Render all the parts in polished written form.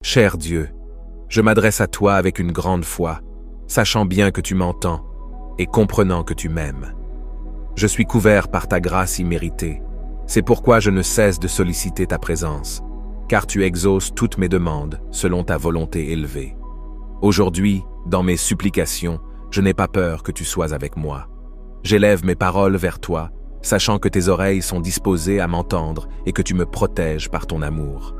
Cher Dieu, je m'adresse à toi avec une grande foi, sachant bien que tu m'entends et comprenant que tu m'aimes. Je suis couvert par ta grâce imméritée. C'est pourquoi je ne cesse de solliciter ta présence, car tu exauces toutes mes demandes selon ta volonté élevée. Aujourd'hui, dans mes supplications, je n'ai pas peur que tu sois avec moi. J'élève mes paroles vers toi, sachant que tes oreilles sont disposées à m'entendre et que tu me protèges par ton amour.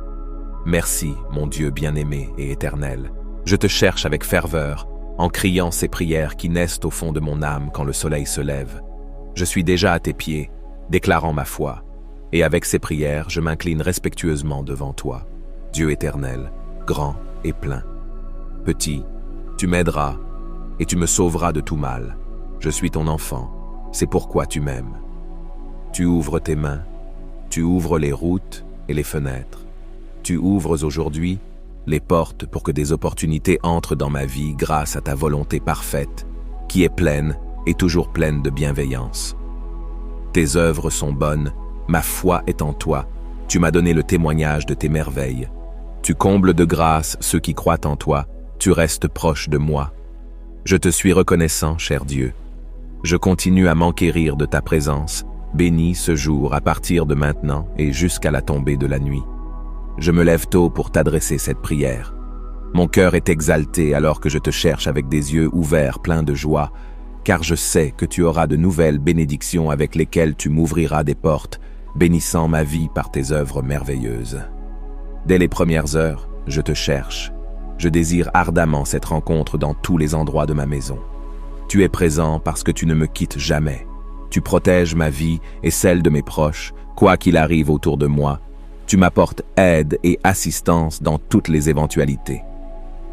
Merci, mon Dieu bien-aimé et éternel. Je te cherche avec ferveur, en criant ces prières qui naissent au fond de mon âme quand le soleil se lève. Je suis déjà à tes pieds, déclarant ma foi, et avec ces prières, je m'incline respectueusement devant toi, Dieu éternel, grand et plein. Petit, tu m'aideras et tu me sauveras de tout mal. Je suis ton enfant, c'est pourquoi tu m'aimes. Tu ouvres tes mains, tu ouvres les routes et les fenêtres. Tu ouvres aujourd'hui les portes pour que des opportunités entrent dans ma vie grâce à ta volonté parfaite, qui est pleine et toujours pleine de bienveillance. Tes œuvres sont bonnes, ma foi est en toi, tu m'as donné le témoignage de tes merveilles. Tu combles de grâce ceux qui croient en toi, tu restes proche de moi. Je te suis reconnaissant, cher Dieu. Je continue à m'enquérir de ta présence, bénis ce jour à partir de maintenant et jusqu'à la tombée de la nuit. Je me lève tôt pour t'adresser cette prière. Mon cœur est exalté alors que je te cherche avec des yeux ouverts pleins de joie, car je sais que tu auras de nouvelles bénédictions avec lesquelles tu m'ouvriras des portes, bénissant ma vie par tes œuvres merveilleuses. Dès les premières heures, je te cherche. Je désire ardemment cette rencontre dans tous les endroits de ma maison. Tu es présent parce que tu ne me quittes jamais. Tu protèges ma vie et celle de mes proches, quoi qu'il arrive autour de moi. Tu m'apportes aide et assistance dans toutes les éventualités.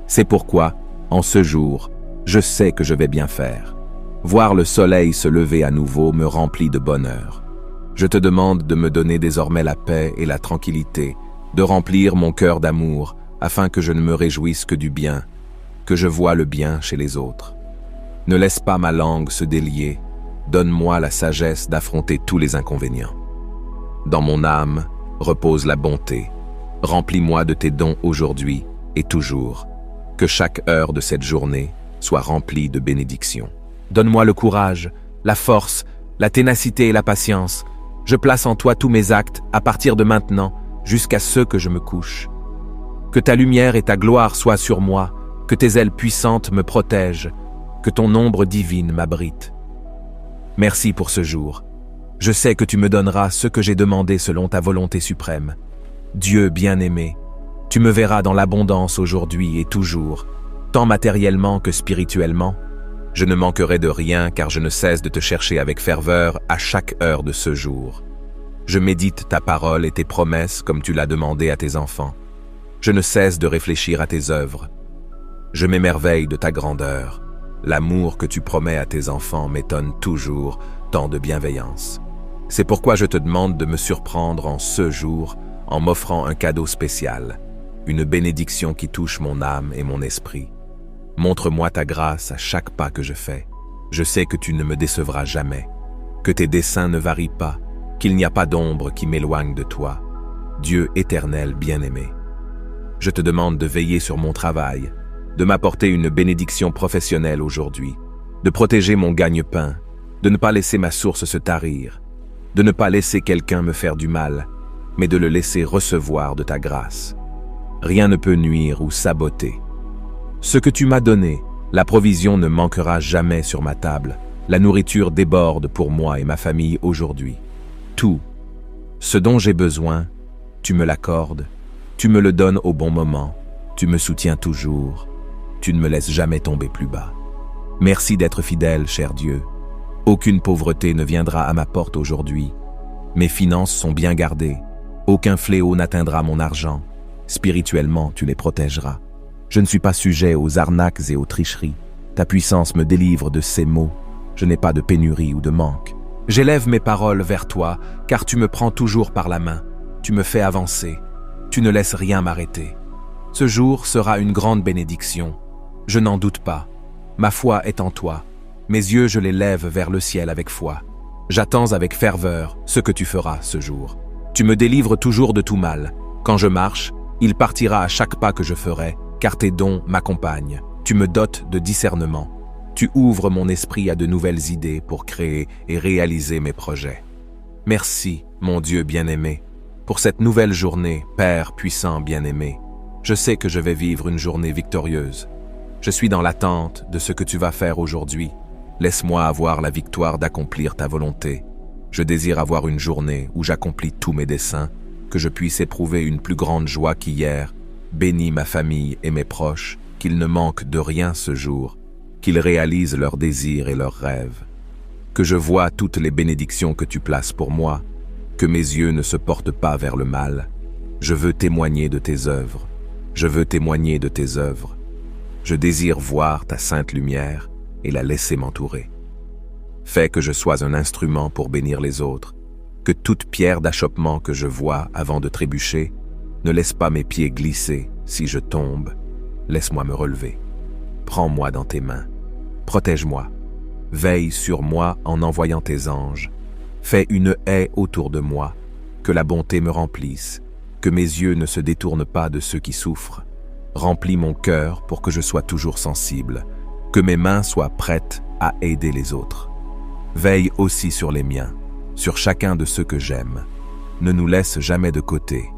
C'est pourquoi, en ce jour, je sais que je vais bien faire. Voir le soleil se lever à nouveau me remplit de bonheur. Je te demande de me donner désormais la paix et la tranquillité, de remplir mon cœur d'amour, afin que je ne me réjouisse que du bien, que je voie le bien chez les autres. Ne laisse pas ma langue se délier, donne-moi la sagesse d'affronter tous les inconvénients. Dans mon âme, repose la bonté. Remplis-moi de tes dons aujourd'hui et toujours. Que chaque heure de cette journée soit remplie de bénédictions. Donne-moi le courage, la force, la ténacité et la patience. Je place en toi tous mes actes à partir de maintenant jusqu'à ce que je me couche. Que ta lumière et ta gloire soient sur moi, que tes ailes puissantes me protègent, que ton ombre divine m'abrite. Merci pour ce jour. Je sais que tu me donneras ce que j'ai demandé selon ta volonté suprême. Dieu bien-aimé, tu me verras dans l'abondance aujourd'hui et toujours, tant matériellement que spirituellement. Je ne manquerai de rien car je ne cesse de te chercher avec ferveur à chaque heure de ce jour. Je médite ta parole et tes promesses comme tu l'as demandé à tes enfants. Je ne cesse de réfléchir à tes œuvres. Je m'émerveille de ta grandeur. L'amour que tu promets à tes enfants m'étonne toujours, tant de bienveillance. C'est pourquoi je te demande de me surprendre en ce jour en m'offrant un cadeau spécial, une bénédiction qui touche mon âme et mon esprit. Montre-moi ta grâce à chaque pas que je fais. Je sais que tu ne me décevras jamais, que tes desseins ne varient pas, qu'il n'y a pas d'ombre qui m'éloigne de toi, Dieu éternel bien-aimé. Je te demande de veiller sur mon travail, de m'apporter une bénédiction professionnelle aujourd'hui, de protéger mon gagne-pain, de ne pas laisser ma source se tarir, de ne pas laisser quelqu'un me faire du mal, mais de le laisser recevoir de ta grâce. Rien ne peut nuire ou saboter. Ce que tu m'as donné, la provision ne manquera jamais sur ma table, la nourriture déborde pour moi et ma famille aujourd'hui. Tout, ce dont j'ai besoin, tu me l'accordes, tu me le donnes au bon moment, tu me soutiens toujours, tu ne me laisses jamais tomber plus bas. Merci d'être fidèle, cher Dieu. Aucune pauvreté ne viendra à ma porte aujourd'hui. Mes finances sont bien gardées. Aucun fléau n'atteindra mon argent. Spirituellement, tu les protégeras. Je ne suis pas sujet aux arnaques et aux tricheries. Ta puissance me délivre de ces maux. Je n'ai pas de pénurie ou de manque. J'élève mes paroles vers toi, car tu me prends toujours par la main. Tu me fais avancer. Tu ne laisses rien m'arrêter. Ce jour sera une grande bénédiction. Je n'en doute pas. Ma foi est en toi. Mes yeux, je les lève vers le ciel avec foi. J'attends avec ferveur ce que tu feras ce jour. Tu me délivres toujours de tout mal. Quand je marche, Il partira à chaque pas que je ferai, car tes dons m'accompagnent. Tu me dotes de discernement. Tu ouvres mon esprit à de nouvelles idées pour créer et réaliser mes projets. Merci, mon Dieu bien-aimé, pour cette nouvelle journée, Père puissant bien-aimé. Je sais que je vais vivre une journée victorieuse. Je suis dans l'attente de ce que tu vas faire aujourd'hui. Laisse-moi avoir la victoire d'accomplir ta volonté. Je désire avoir une journée où j'accomplis tous mes desseins, que je puisse éprouver une plus grande joie qu'hier. Bénis ma famille et mes proches, qu'ils ne manquent de rien ce jour, qu'ils réalisent leurs désirs et leurs rêves. Que je voie toutes les bénédictions que tu places pour moi, que mes yeux ne se portent pas vers le mal. Je veux témoigner de tes œuvres. Je veux témoigner de tes œuvres. Je désire voir ta sainte lumière et la laisser m'entourer. Fais que je sois un instrument pour bénir les autres, que toute pierre d'achoppement que je vois avant de trébucher ne laisse pas mes pieds glisser si je tombe. Laisse-moi me relever. Prends-moi dans tes mains. Protège-moi. Veille sur moi en envoyant tes anges. Fais une haie autour de moi, que la bonté me remplisse, que mes yeux ne se détournent pas de ceux qui souffrent. Remplis mon cœur pour que je sois toujours sensible, que mes mains soient prêtes à aider les autres. Veille aussi sur les miens, sur chacun de ceux que j'aime. Ne nous laisse jamais de côté.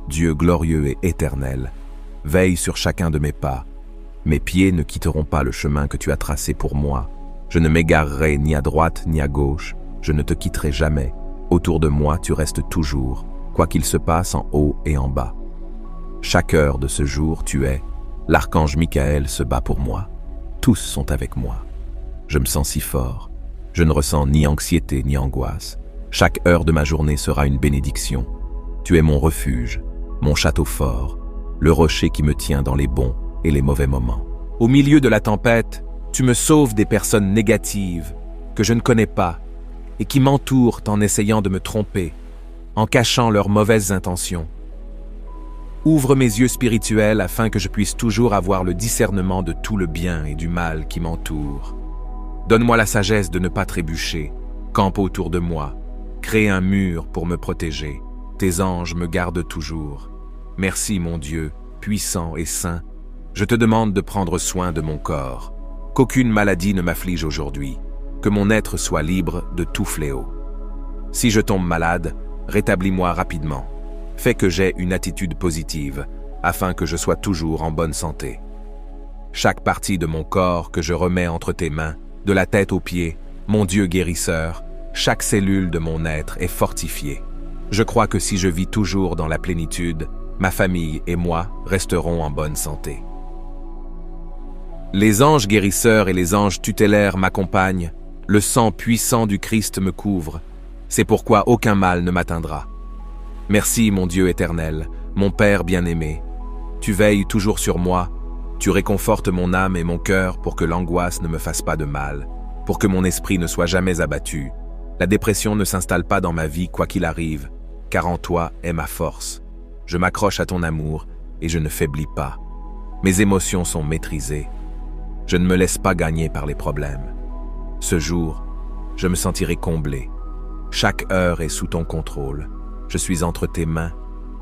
Dieu glorieux et éternel, veille sur chacun de mes pas. Mes pieds ne quitteront pas le chemin que tu as tracé pour moi. Je ne m'égarerai ni à droite ni à gauche. Je ne te quitterai jamais. Autour de moi, tu restes toujours, quoi qu'il se passe en haut et en bas. Chaque heure de ce jour, tu es. L'archange Michael se bat pour moi. Tous sont avec moi. Je me sens si fort. Je ne ressens ni anxiété ni angoisse. Chaque heure de ma journée sera une bénédiction. Tu es mon refuge, mon château fort, le rocher qui me tient dans les bons et les mauvais moments. Au milieu de la tempête, tu me sauves des personnes négatives que je ne connais pas et qui m'entourent en essayant de me tromper, en cachant leurs mauvaises intentions. Ouvre mes yeux spirituels afin que je puisse toujours avoir le discernement de tout le bien et du mal qui m'entoure. Donne-moi la sagesse de ne pas trébucher. Campe autour de moi. Crée un mur pour me protéger. Tes anges me gardent toujours. Merci mon Dieu, puissant et saint. Je te demande de prendre soin de mon corps. Qu'aucune maladie ne m'afflige aujourd'hui. Que mon être soit libre de tout fléau. Si je tombe malade, rétablis-moi rapidement. Fais que j'aie une attitude positive, afin que je sois toujours en bonne santé. Chaque partie de mon corps que je remets entre tes mains, de la tête aux pieds, mon Dieu guérisseur, chaque cellule de mon être est fortifiée. Je crois que si je vis toujours dans la plénitude, ma famille et moi resterons en bonne santé. Les anges guérisseurs et les anges tutélaires m'accompagnent, le sang puissant du Christ me couvre, c'est pourquoi aucun mal ne m'atteindra. Merci mon Dieu éternel, mon Père bien-aimé, tu veilles toujours sur moi, tu réconfortes mon âme et mon cœur pour que l'angoisse ne me fasse pas de mal, pour que mon esprit ne soit jamais abattu. La dépression ne s'installe pas dans ma vie quoi qu'il arrive, car en toi est ma force. Je m'accroche à ton amour et je ne faiblis pas. Mes émotions sont maîtrisées. Je ne me laisse pas gagner par les problèmes. Ce jour, je me sentirai comblé. Chaque heure est sous ton contrôle. Je suis entre tes mains.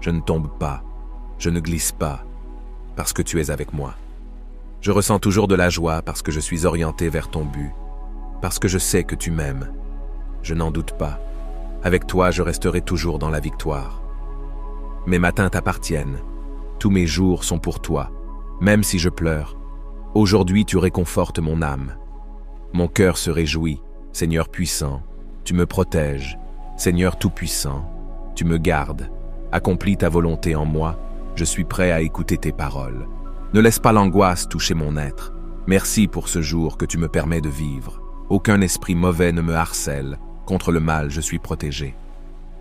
Je ne tombe pas. Je ne glisse pas, parce que tu es avec moi. Je ressens toujours de la joie parce que je suis orienté vers ton but, parce que je sais que tu m'aimes. Je n'en doute pas. Avec toi, je resterai toujours dans la victoire. Mes matins t'appartiennent. Tous mes jours sont pour toi, même si je pleure. Aujourd'hui, tu réconfortes mon âme. Mon cœur se réjouit, Seigneur puissant. Tu me protèges, Seigneur tout-puissant. Tu me gardes. Accomplis ta volonté en moi. Je suis prêt à écouter tes paroles. Ne laisse pas l'angoisse toucher mon être. Merci pour ce jour que tu me permets de vivre. Aucun esprit mauvais ne me harcèle. Contre le mal, je suis protégé.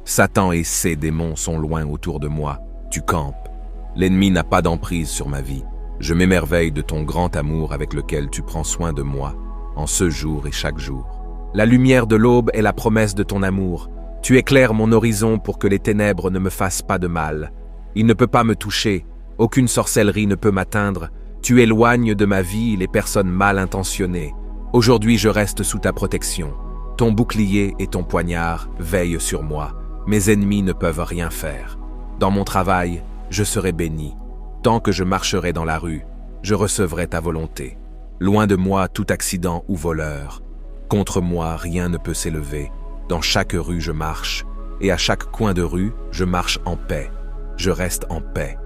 Satan et ses démons sont loin autour de moi. Tu campes. L'ennemi n'a pas d'emprise sur ma vie. Je m'émerveille de ton grand amour avec lequel tu prends soin de moi, en ce jour et chaque jour. La lumière de l'aube est la promesse de ton amour. Tu éclaires mon horizon pour que les ténèbres ne me fassent pas de mal. Il ne peut pas me toucher. Aucune sorcellerie ne peut m'atteindre. Tu éloignes de ma vie les personnes mal intentionnées. Aujourd'hui, je reste sous ta protection. Ton bouclier et ton poignard veillent sur moi. Mes ennemis ne peuvent rien faire. Dans mon travail, je serai béni. Tant que je marcherai dans la rue, je recevrai ta volonté. Loin de moi tout accident ou voleur. Contre moi rien ne peut s'élever. Dans chaque rue je marche, et à chaque coin de rue je marche en paix. Je reste en paix.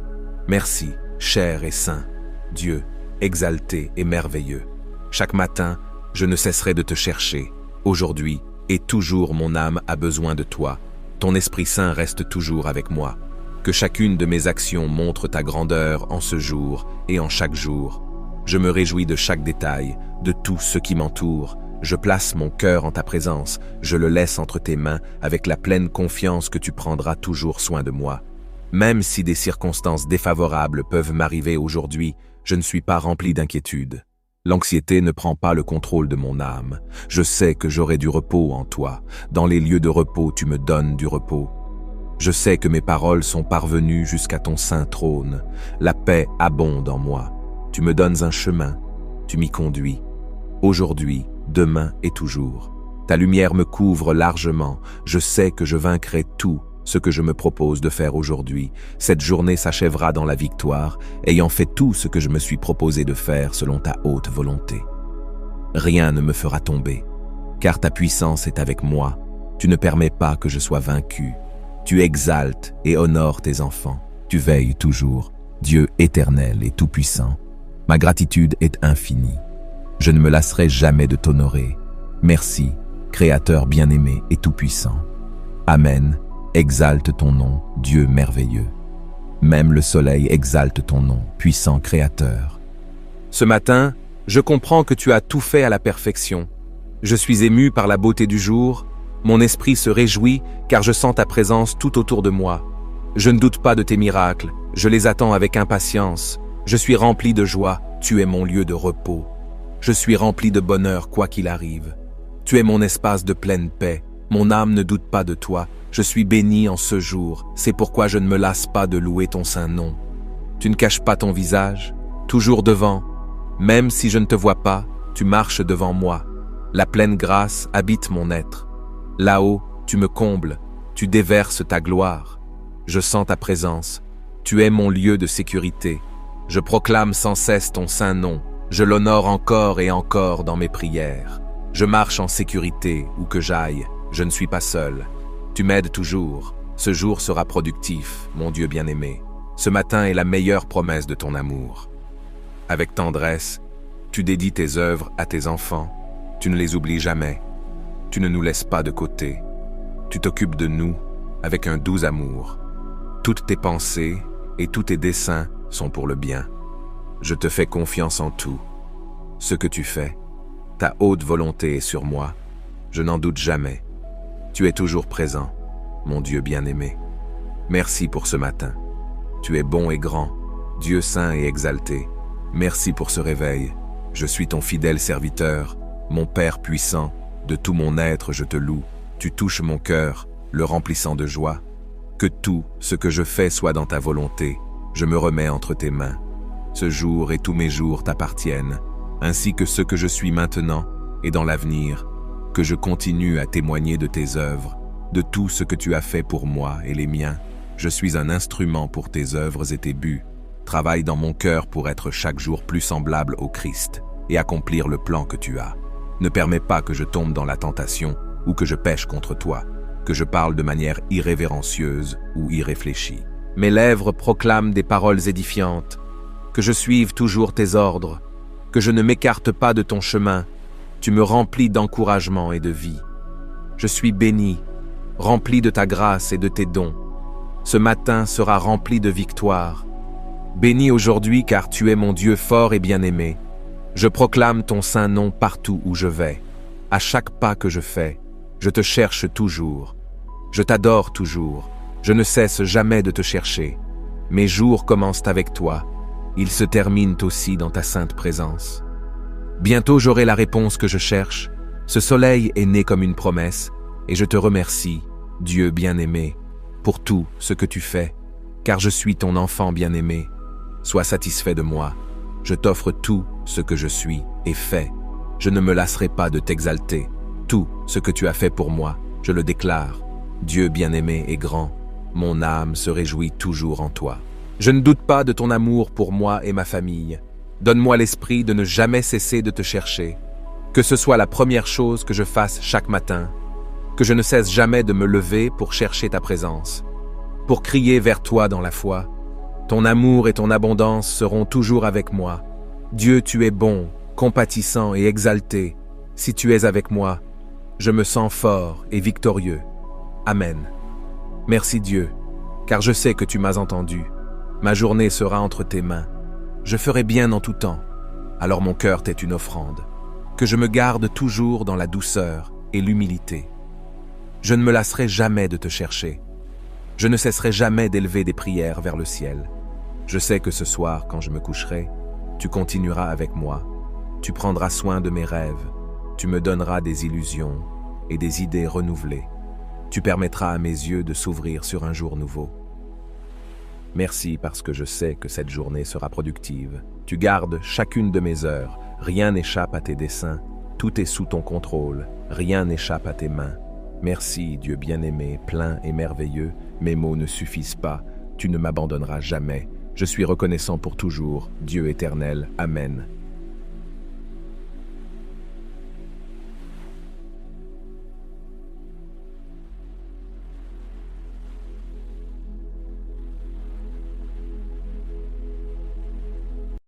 Merci, cher et saint, Dieu, exalté et merveilleux. Chaque matin, je ne cesserai de te chercher. Aujourd'hui et toujours mon âme a besoin de toi. Ton Esprit Saint reste toujours avec moi. Que chacune de mes actions montre ta grandeur en ce jour et en chaque jour. Je me réjouis de chaque détail, de tout ce qui m'entoure. Je place mon cœur en ta présence, je le laisse entre tes mains avec la pleine confiance que tu prendras toujours soin de moi. Même si des circonstances défavorables peuvent m'arriver aujourd'hui, je ne suis pas rempli d'inquiétude. L'anxiété ne prend pas le contrôle de mon âme. Je sais que j'aurai du repos en toi. Dans les lieux de repos, tu me donnes du repos. Je sais que mes paroles sont parvenues jusqu'à ton saint trône. La paix abonde en moi. Tu me donnes un chemin. Tu m'y conduis. Aujourd'hui, demain et toujours. Ta lumière me couvre largement. Je sais que je vaincrai tout ce que je me propose de faire aujourd'hui. Cette journée s'achèvera dans la victoire, ayant fait tout ce que je me suis proposé de faire selon ta haute volonté. Rien ne me fera tomber, car ta puissance est avec moi. Tu ne permets pas que je sois vaincu. Tu exaltes et honores tes enfants. Tu veilles toujours, Dieu éternel et tout-puissant. Ma gratitude est infinie. Je ne me lasserai jamais de t'honorer. Merci, Créateur bien-aimé et tout-puissant. Amen. Exalte ton nom, Dieu merveilleux. Même le soleil exalte ton nom, puissant Créateur. Ce matin, je comprends que tu as tout fait à la perfection. Je suis ému par la beauté du jour. Mon esprit se réjouit car je sens ta présence tout autour de moi. Je ne doute pas de tes miracles, je les attends avec impatience. Je suis rempli de joie, tu es mon lieu de repos. Je suis rempli de bonheur quoi qu'il arrive. Tu es mon espace de pleine paix. Mon âme ne doute pas de toi. Je suis béni en ce jour. C'est pourquoi je ne me lasse pas de louer ton saint nom. Tu ne caches pas ton visage, toujours devant. Même si je ne te vois pas, tu marches devant moi. La pleine grâce habite mon être. Là-haut, tu me combles, tu déverses ta gloire. Je sens ta présence. Tu es mon lieu de sécurité. Je proclame sans cesse ton saint nom. Je l'honore encore et encore dans mes prières. Je marche en sécurité où que j'aille. Je ne suis pas seul. Tu m'aides toujours. Ce jour sera productif, mon Dieu bien-aimé. Ce matin est la meilleure promesse de ton amour. Avec tendresse, tu dédies tes œuvres à tes enfants. Tu ne les oublies jamais. Tu ne nous laisses pas de côté. Tu t'occupes de nous avec un doux amour. Toutes tes pensées et tous tes desseins sont pour le bien. Je te fais confiance en tout. Ce que tu fais, ta haute volonté est sur moi. Je n'en doute jamais. Tu es toujours présent, mon Dieu bien-aimé. Merci pour ce matin. Tu es bon et grand, Dieu saint et exalté. Merci pour ce réveil. Je suis ton fidèle serviteur, mon Père puissant. De tout mon être, je te loue. Tu touches mon cœur, le remplissant de joie. Que tout ce que je fais soit dans ta volonté. Je me remets entre tes mains. Ce jour et tous mes jours t'appartiennent, ainsi que ce que je suis maintenant et dans l'avenir. Que je continue à témoigner de tes œuvres, de tout ce que tu as fait pour moi et les miens. Je suis un instrument pour tes œuvres et tes buts. Travaille dans mon cœur pour être chaque jour plus semblable au Christ et accomplir le plan que tu as. Ne permets pas que je tombe dans la tentation ou que je pêche contre toi, que je parle de manière irrévérencieuse ou irréfléchie. Mes lèvres proclament des paroles édifiantes, que je suive toujours tes ordres, que je ne m'écarte pas de ton chemin. Tu me remplis d'encouragement et de vie. Je suis béni, rempli de ta grâce et de tes dons. Ce matin sera rempli de victoire. Béni aujourd'hui car tu es mon Dieu fort et bien-aimé. Je proclame ton saint nom partout où je vais. À chaque pas que je fais, je te cherche toujours. Je t'adore toujours. Je ne cesse jamais de te chercher. Mes jours commencent avec toi. Ils se terminent aussi dans ta sainte présence. Bientôt j'aurai la réponse que je cherche. Ce soleil est né comme une promesse, et je te remercie, Dieu bien-aimé, pour tout ce que tu fais, car je suis ton enfant bien-aimé. Sois satisfait de moi. Je t'offre tout ce que je suis et fais. Je ne me lasserai pas de t'exalter. Tout ce que tu as fait pour moi, je le déclare. Dieu bien-aimé et grand, mon âme se réjouit toujours en toi. Je ne doute pas de ton amour pour moi et ma famille. Donne-moi l'esprit de ne jamais cesser de te chercher. Que ce soit la première chose que je fasse chaque matin, que je ne cesse jamais de me lever pour chercher ta présence, pour crier vers toi dans la foi. Ton amour et ton abondance seront toujours avec moi. Dieu, tu es bon, compatissant et exalté. Si tu es avec moi, je me sens fort et victorieux. Amen. Merci Dieu, car je sais que tu m'as entendu. Ma journée sera entre tes mains. Je ferai bien en tout temps. Alors mon cœur t'est une offrande. Que je me garde toujours dans la douceur et l'humilité. Je ne me lasserai jamais de te chercher. Je ne cesserai jamais d'élever des prières vers le ciel. Je sais que ce soir, quand je me coucherai, tu continueras avec moi. Tu prendras soin de mes rêves. Tu me donneras des illusions et des idées renouvelées. Tu permettras à mes yeux de s'ouvrir sur un jour nouveau. Merci parce que je sais que cette journée sera productive. Tu gardes chacune de mes heures. Rien n'échappe à tes desseins. Tout est sous ton contrôle. Rien n'échappe à tes mains. Merci, Dieu bien-aimé, plein et merveilleux. Mes mots ne suffisent pas. Tu ne m'abandonneras jamais. Je suis reconnaissant pour toujours. Dieu éternel. Amen.